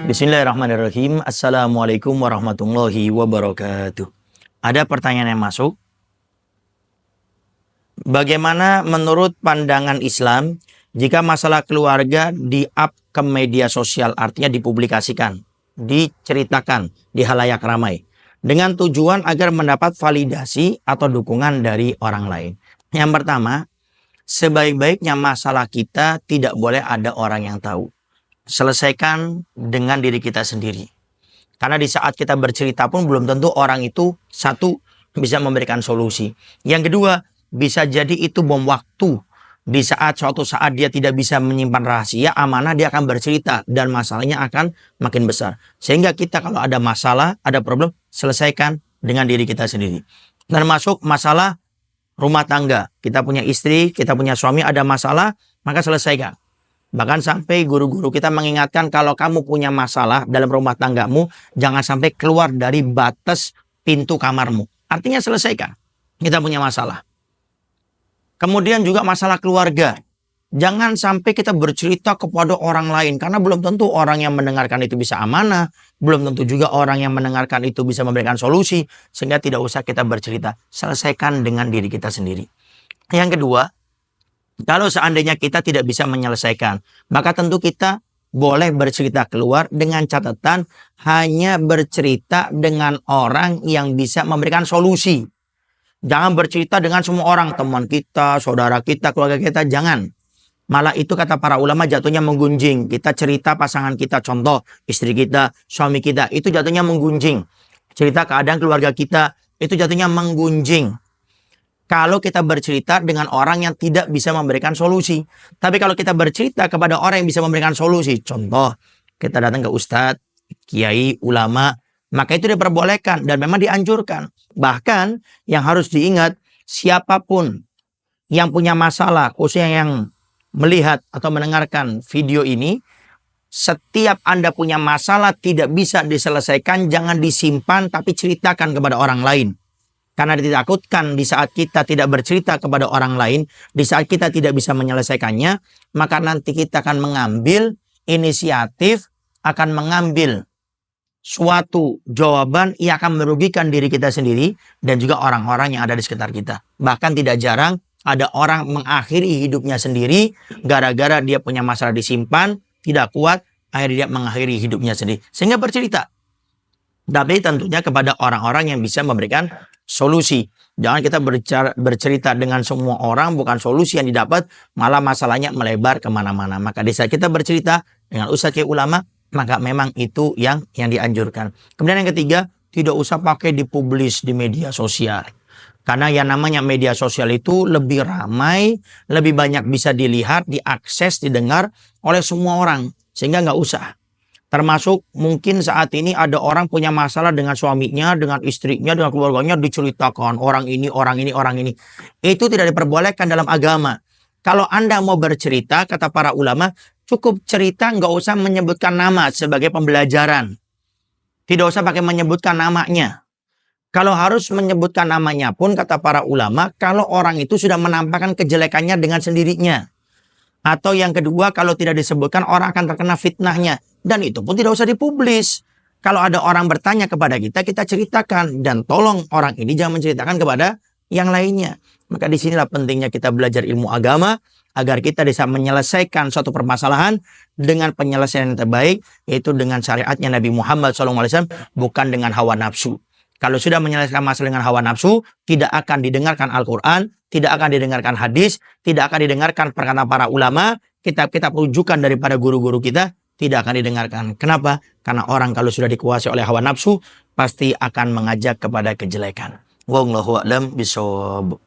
Bismillahirrahmanirrahim. Assalamualaikum warahmatullahi wabarakatuh. Ada pertanyaan yang masuk. Bagaimana menurut pandangan Islam jika masalah keluarga di-up ke media sosial, artinya dipublikasikan, diceritakan di halayak ramai, dengan tujuan agar mendapat validasi atau dukungan dari orang lain? Yang pertama, sebaik-baiknya masalah kita tidak boleh ada orang yang tahu. Selesaikan dengan diri kita sendiri. Karena di saat kita bercerita pun belum tentu orang itu satu bisa memberikan solusi. Yang kedua, bisa jadi itu bom waktu. Di saat suatu saat dia tidak bisa menyimpan rahasia, amanah, dia akan bercerita dan masalahnya akan makin besar. Sehingga kita kalau ada masalah, ada problem, selesaikan dengan diri kita sendiri. Termasuk masalah rumah tangga. Kita punya istri, kita punya suami, ada masalah, maka selesaikan. Bahkan sampai guru-guru kita mengingatkan kalau kamu punya masalah dalam rumah tanggamu, jangan sampai keluar dari batas pintu kamarmu. Artinya selesaikan. Kita punya masalah. Kemudian juga masalah keluarga. Jangan sampai kita bercerita kepada orang lain. Karena belum tentu orang yang mendengarkan itu bisa amanah. Belum tentu juga orang yang mendengarkan itu bisa memberikan solusi. Sehingga tidak usah kita bercerita. Selesaikan dengan diri kita sendiri. Yang kedua, kalau seandainya kita tidak bisa menyelesaikan, maka tentu kita boleh bercerita keluar dengan catatan hanya bercerita dengan orang yang bisa memberikan solusi. Jangan bercerita dengan semua orang, teman kita, saudara kita, keluarga kita, jangan. Malah itu kata para ulama jatuhnya menggunjing. Kita cerita pasangan kita, contoh istri kita, suami kita, itu jatuhnya menggunjing. Cerita keadaan keluarga kita, itu jatuhnya menggunjing. Kalau kita bercerita dengan orang yang tidak bisa memberikan solusi. Tapi kalau kita bercerita kepada orang yang bisa memberikan solusi. Contoh, kita datang ke ustadz, kiai, ulama. Maka itu diperbolehkan dan memang dianjurkan. Bahkan yang harus diingat, siapapun yang punya masalah, khususnya yang melihat atau mendengarkan video ini, setiap Anda punya masalah tidak bisa diselesaikan, jangan disimpan tapi ceritakan kepada orang lain. Karena ditakutkan di saat kita tidak bercerita kepada orang lain, di saat kita tidak bisa menyelesaikannya, maka nanti kita akan mengambil inisiatif, akan mengambil suatu jawaban yang akan merugikan diri kita sendiri dan juga orang-orang yang ada di sekitar kita. Bahkan tidak jarang ada orang mengakhiri hidupnya sendiri gara-gara dia punya masalah disimpan, tidak kuat, akhirnya dia mengakhiri hidupnya sendiri. Sehingga bercerita. Tapi tentunya kepada orang-orang yang bisa memberikan solusi. Jangan kita bercerita dengan semua orang, bukan solusi yang didapat, malah masalahnya melebar kemana-mana. Maka di saat kita bercerita dengan ustadz kiai ulama, maka memang itu yang dianjurkan. Kemudian yang ketiga, tidak usah pakai dipublis di media sosial. Karena yang namanya media sosial itu lebih ramai, lebih banyak bisa dilihat, diakses, didengar oleh semua orang. Sehingga nggak usah. Termasuk mungkin saat ini ada orang punya masalah dengan suaminya, dengan istrinya, dengan keluarganya, diceritakan orang ini, orang ini, orang ini. Itu tidak diperbolehkan dalam agama. Kalau Anda mau bercerita, kata para ulama, cukup cerita, nggak usah menyebutkan nama sebagai pembelajaran. Tidak usah pakai menyebutkan namanya. Kalau harus menyebutkan namanya pun, kata para ulama, kalau orang itu sudah menampakkan kejelekannya dengan sendirinya. Atau yang kedua, kalau tidak disebutkan, orang akan terkena fitnahnya. Dan itu pun tidak usah dipublis. Kalau ada orang bertanya kepada kita, kita ceritakan. Dan tolong orang ini jangan menceritakan kepada yang lainnya. Maka disinilah pentingnya kita belajar ilmu agama, agar kita bisa menyelesaikan suatu permasalahan dengan penyelesaian yang terbaik, yaitu dengan syariatnya Nabi Muhammad SAW, bukan dengan hawa nafsu. Kalau sudah menyelesaikan masalah dengan hawa nafsu, tidak akan didengarkan Al-Quran, tidak akan didengarkan hadis, tidak akan didengarkan perkataan para ulama, kitab-kitab rujukan daripada guru-guru kita, tidak akan didengarkan. Kenapa? Karena orang kalau sudah dikuasai oleh hawa nafsu, pasti akan mengajak kepada kejelekan. Wallahu a'lam bishawab.